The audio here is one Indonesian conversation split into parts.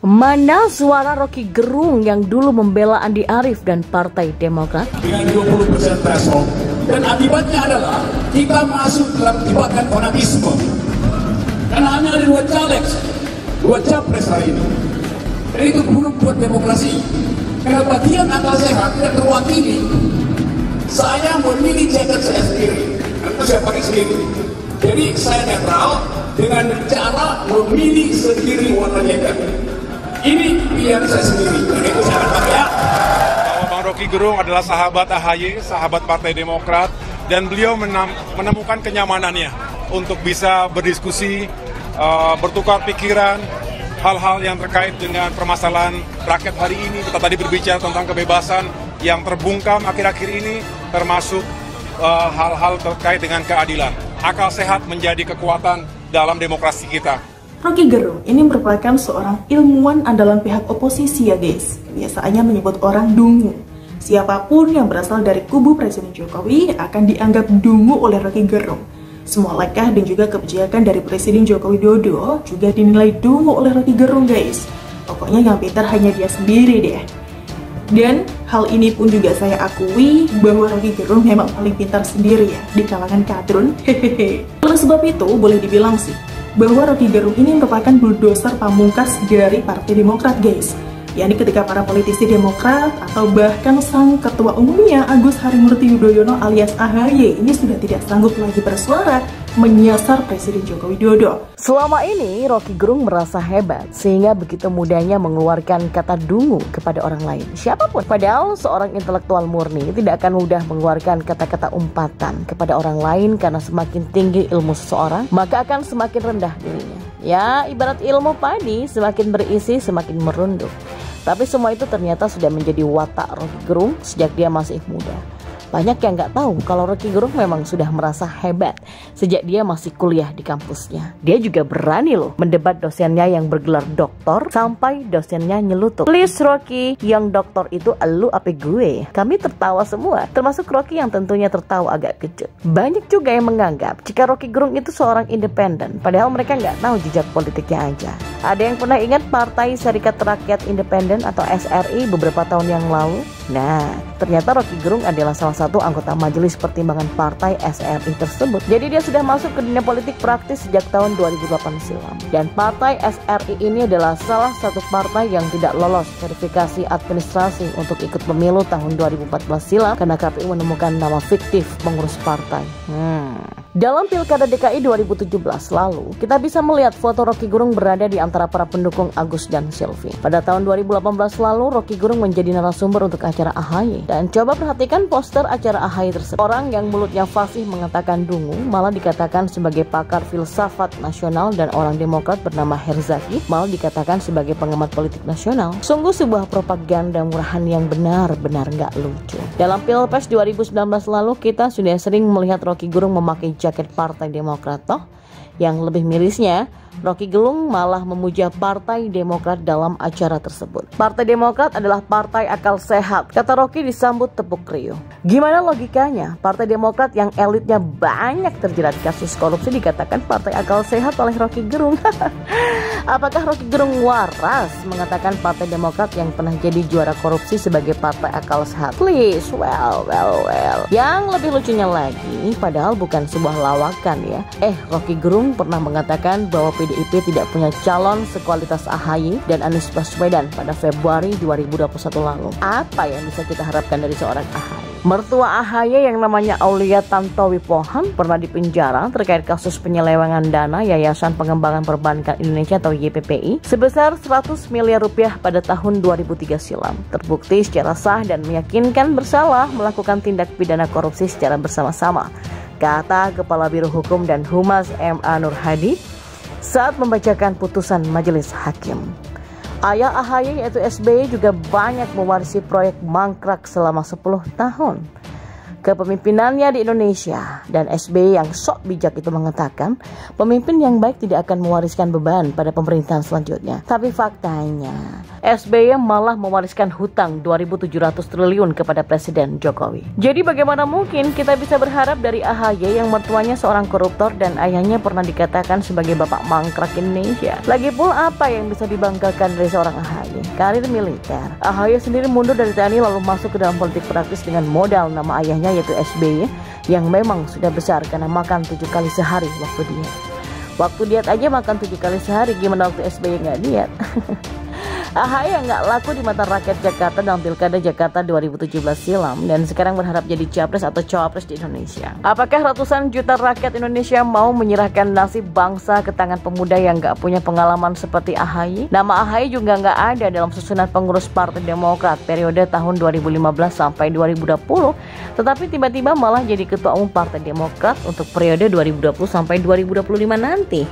Mana suara Rocky Gerung yang dulu membela Andi Arief dan Partai Demokrat? Dengan 20% threshold. Dan akibatnya adalah kita masuk dalam jebakan fanatisme. Karena hanya ada 2 caleg, 2 capres hari ini. Dan itu buruk buat demokrasi. Karena bagian akal sehat tidak terwakili. Saya memilih jaket saya sendiri. Itu saya pakai sendiri. Jadi saya netral dengan cara memilih sendiri warna jaket. Ini pilihan saya sendiri, dan itu saya akan pakai ya. Bahwa Bang Rocky Gerung adalah sahabat AHY, sahabat Partai Demokrat, dan beliau menemukan kenyamanannya untuk bisa berdiskusi, bertukar pikiran, hal-hal yang terkait dengan permasalahan rakyat hari ini. Kita tadi berbicara tentang kebebasan yang terbungkam akhir-akhir ini, termasuk hal-hal terkait dengan keadilan. Akal sehat menjadi kekuatan dalam demokrasi kita. Rocky Gerung ini merupakan seorang ilmuwan andalan pihak oposisi ya guys. Biasanya menyebut orang dungu. Siapapun yang berasal dari kubu Presiden Jokowi akan dianggap dungu oleh Rocky Gerung. Semua langkah dan juga kebijakan dari Presiden Joko Widodo juga dinilai dungu oleh Rocky Gerung guys. Pokoknya yang pintar hanya dia sendiri deh. Dan hal ini pun juga saya akui bahwa Rocky Gerung memang paling pintar sendiri ya di kalangan kadrun. Hehehe. Oleh sebab itu boleh dibilang sih bahwa Rocky Gerung ini merupakan bulldozer pamungkas dari Partai Demokrat guys. yakni ketika para politisi Demokrat atau bahkan sang ketua umumnya Agus Harimurti Yudhoyono alias AHY ini sudah tidak sanggup lagi bersuara menyasar Presiden Joko Widodo. Selama ini Rocky Gerung merasa hebat sehingga begitu mudahnya mengeluarkan kata dungu kepada orang lain, siapapun. Padahal seorang intelektual murni tidak akan mudah mengeluarkan kata-kata umpatan kepada orang lain, karena semakin tinggi ilmu seseorang maka akan semakin rendah dirinya. Ya, ibarat ilmu padi, semakin berisi semakin merunduk. Tapi semua itu ternyata sudah menjadi watak Rocky Gerung sejak dia masih muda. Banyak yang nggak tahu kalau Rocky Gerung memang sudah merasa hebat sejak dia masih kuliah di kampusnya. Dia juga berani loh mendebat dosennya yang bergelar doktor sampai dosennya nyelutuk. "Please Rocky, yang doktor itu elu apa gue?" Kami tertawa semua, termasuk Rocky yang tentunya tertawa agak kejut. Banyak juga yang menganggap jika Rocky Gerung itu seorang independen, padahal mereka nggak tahu jejak politiknya aja. Ada yang pernah ingat Partai Serikat Rakyat Independen atau SRI beberapa tahun yang lalu? Nah, ternyata Rocky Gerung adalah salah satu anggota Majelis Pertimbangan Partai SRI tersebut. Jadi dia sudah masuk ke dunia politik praktis sejak tahun 2008 silam. Dan Partai SRI ini adalah salah satu partai yang tidak lolos verifikasi administrasi untuk ikut pemilu tahun 2014 silam karena KPU menemukan nama fiktif pengurus partai. Dalam Pilkada DKI 2017 lalu, kita bisa melihat foto Rocky Gerung berada di antara para pendukung Agus dan Silvi. Pada tahun 2018 lalu, Rocky Gerung menjadi narasumber untuk acara AHY. Dan coba perhatikan poster acara AHY tersebut. Orang yang mulutnya fasih mengatakan dungu malah dikatakan sebagai pakar filsafat nasional, dan orang Demokrat bernama Herzaki malah dikatakan sebagai pengamat politik nasional. Sungguh sebuah propaganda murahan yang benar-benar nggak lucu. Dalam Pilpres 2019 lalu, kita sudah sering melihat Rocky Gerung memakai jaket Partai Demokrat toh. Yang lebih mirisnya, Rocky Gerung malah memuja Partai Demokrat dalam acara tersebut. Partai Demokrat adalah partai akal sehat, kata Rocky disambut tepuk riuh. Gimana logikanya? Partai Demokrat yang elitnya banyak terjerat kasus korupsi dikatakan partai akal sehat oleh Rocky Gerung. Apakah Rocky Gerung waras mengatakan Partai Demokrat yang pernah jadi juara korupsi sebagai partai akal sehat? Please, well. Yang lebih lucunya lagi, padahal bukan sebuah lawakan ya. Rocky Gerung pernah mengatakan bahwa PDIP tidak punya calon sekualitas AHY dan Anies Baswedan pada Februari 2021 lalu. Apa yang bisa kita harapkan dari seorang AHY? Mertua AHY yang namanya Aulia Tantowi Pohan pernah dipenjara terkait kasus penyelewengan dana Yayasan Pengembangan Perbankan Indonesia atau YPPI sebesar 100 miliar rupiah pada tahun 2003 silam. Terbukti secara sah dan meyakinkan bersalah melakukan tindak pidana korupsi secara bersama-sama, kata Kepala Biro Hukum dan Humas MA Nur Hadi saat membacakan putusan majelis hakim. Ayah AHY yaitu SBY juga banyak mewarisi proyek mangkrak selama 10 tahun kepemimpinannya di Indonesia, dan SBY yang sok bijak itu mengatakan pemimpin yang baik tidak akan mewariskan beban pada pemerintahan selanjutnya. Tapi faktanya SBY malah mewariskan hutang 2.700 triliun kepada Presiden Jokowi. Jadi bagaimana mungkin kita bisa berharap dari AHY yang mertuanya seorang koruptor dan ayahnya pernah dikatakan sebagai bapak mangkrak Indonesia? Lagipun apa yang bisa dibanggakan dari seorang AHY? Karir militer. AHY sendiri mundur dari TNI lalu masuk ke dalam politik praktis dengan modal nama ayahnya yaitu SBY yang memang sudah besar karena makan 7 kali sehari waktu diet. Waktu diet aja makan 7 kali sehari, gimana waktu SBY nggak diet? AHY yang nggak laku di mata rakyat Jakarta dalam Pilkada Jakarta 2017 silam dan sekarang berharap jadi capres atau cawapres di Indonesia. Apakah ratusan juta rakyat Indonesia mau menyerahkan nasib bangsa ke tangan pemuda yang nggak punya pengalaman seperti AHY? Nama AHY juga nggak ada dalam susunan pengurus Partai Demokrat periode tahun 2015 sampai 2020, tetapi tiba-tiba malah jadi ketua umum Partai Demokrat untuk periode 2020 sampai 2025 nanti.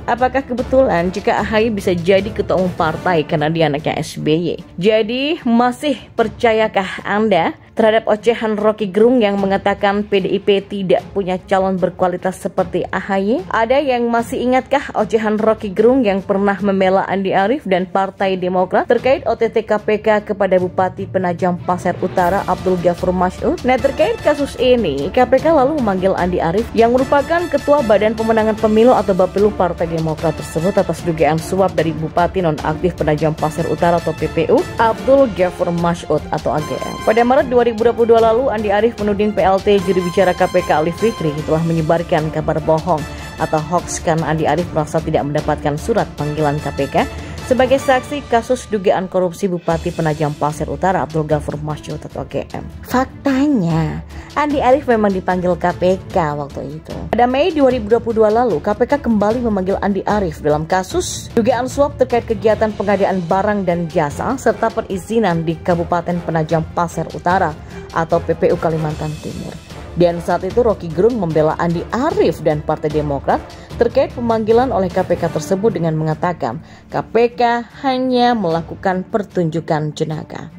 Apakah kebetulan jika AHY bisa jadi ketua umum partai karena dia anaknya SBY? Jadi masih percayakah Anda terhadap ocehan Rocky Gerung yang mengatakan PDIP tidak punya calon berkualitas seperti AHY? Ada yang masih ingatkah ocehan Rocky Gerung yang pernah membela Andi Arief dan Partai Demokrat terkait OTT KPK kepada Bupati Penajam Pasir Utara Abdul Ghafur Mas'ud? Nah, terkait kasus ini, KPK lalu memanggil Andi Arief yang merupakan Ketua Badan Pemenangan Pemilu atau Bapilu Partai Demokrat tersebut atas dugaan suap dari Bupati Nonaktif Penajam Pasir Utara atau PPU Abdul Ghafur Mas'ud atau AGM. Pada Maret 2022 lalu, Andi Arief menuding PLT juru bicara KPK Ali Fikri telah menyebarkan kabar bohong atau hoax karena Andi Arief merasa tidak mendapatkan surat panggilan KPK sebagai saksi kasus dugaan korupsi Bupati Penajam Pasir Utara Abdul Ghafur Mas'ud atau AGM. Faktanya, Andi Arief memang dipanggil KPK waktu itu. Pada Mei 2022 lalu, KPK kembali memanggil Andi Arief dalam kasus dugaan suap terkait kegiatan pengadaan barang dan jasa serta perizinan di Kabupaten Penajam Pasir Utara atau PPU Kalimantan Timur. Dan saat itu Rocky Gerung membela Andi Arief dan Partai Demokrat terkait pemanggilan oleh KPK tersebut dengan mengatakan KPK hanya melakukan pertunjukan jenaka.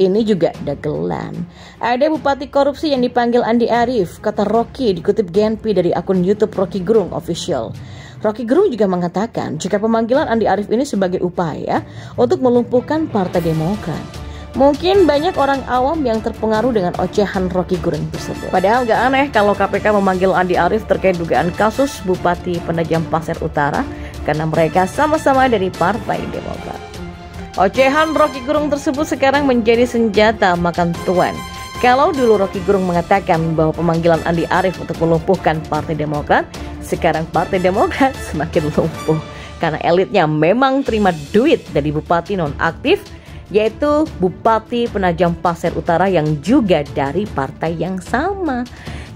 Ini juga dagelan. Ada bupati korupsi yang dipanggil Andi Arief, kata Rocky dikutip GNP dari akun YouTube Rocky Gerung Official. Rocky Gerung juga mengatakan jika pemanggilan Andi Arief ini sebagai upaya untuk melumpuhkan Partai Demokrat. Mungkin banyak orang awam yang terpengaruh dengan ocehan Rocky Gerung tersebut. Padahal gak aneh kalau KPK memanggil Andi Arief terkait dugaan kasus Bupati Penajam Pasir Utara karena mereka sama-sama dari Partai Demokrat. Ocehan Rocky Gerung tersebut sekarang menjadi senjata makan tuan. Kalau dulu Rocky Gerung mengatakan bahwa pemanggilan Andi Arief untuk melumpuhkan Partai Demokrat, sekarang Partai Demokrat semakin lumpuh karena elitnya memang terima duit dari bupati nonaktif, yaitu Bupati Penajam Pasir Utara yang juga dari partai yang sama.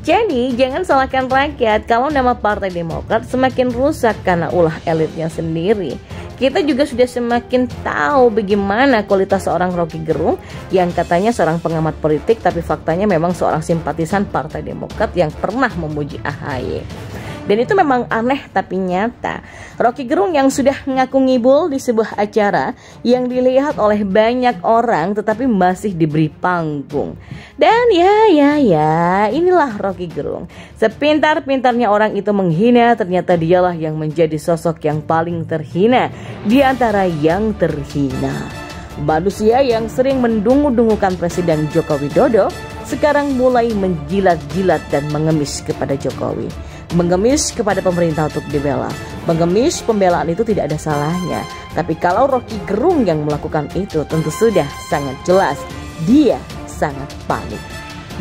Jadi jangan salahkan rakyat kalau nama Partai Demokrat semakin rusak karena ulah elitnya sendiri. Kita juga sudah semakin tahu bagaimana kualitas seorang Rocky Gerung yang katanya seorang pengamat politik tapi faktanya memang seorang simpatisan Partai Demokrat yang pernah memuji AHY. Dan itu memang aneh tapi nyata. Rocky Gerung yang sudah ngaku ngibul di sebuah acara yang dilihat oleh banyak orang tetapi masih diberi panggung. Dan ya, inilah Rocky Gerung. Sepintar-pintarnya orang itu menghina, ternyata dialah yang menjadi sosok yang paling terhina di antara yang terhina. Manusia yang sering mendungu-dungukan Presiden Joko Widodo sekarang mulai menjilat-jilat dan mengemis kepada Jokowi. Mengemis kepada pemerintah untuk dibela. Mengemis pembelaan itu tidak ada salahnya. Tapi kalau Rocky Gerung yang melakukan itu tentu sudah sangat jelas dia sangat panik.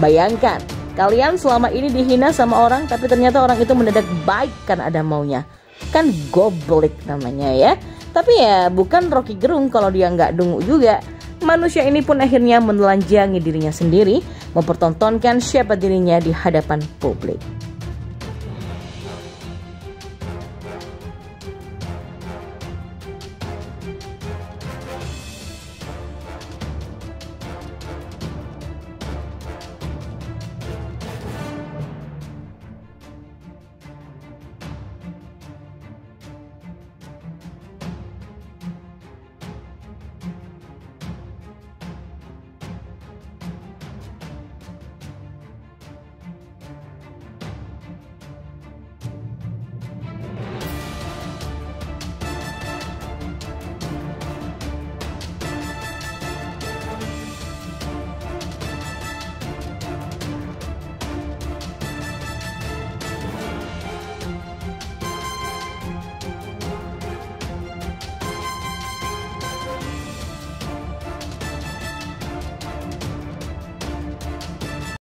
Bayangkan, kalian selama ini dihina sama orang tapi ternyata orang itu mendadak baik karena ada maunya. Kan goblik namanya ya. Tapi ya bukan Rocky Gerung kalau dia nggak dungu juga. Manusia ini pun akhirnya menelanjangi dirinya sendiri, mempertontonkan siapa dirinya di hadapan publik.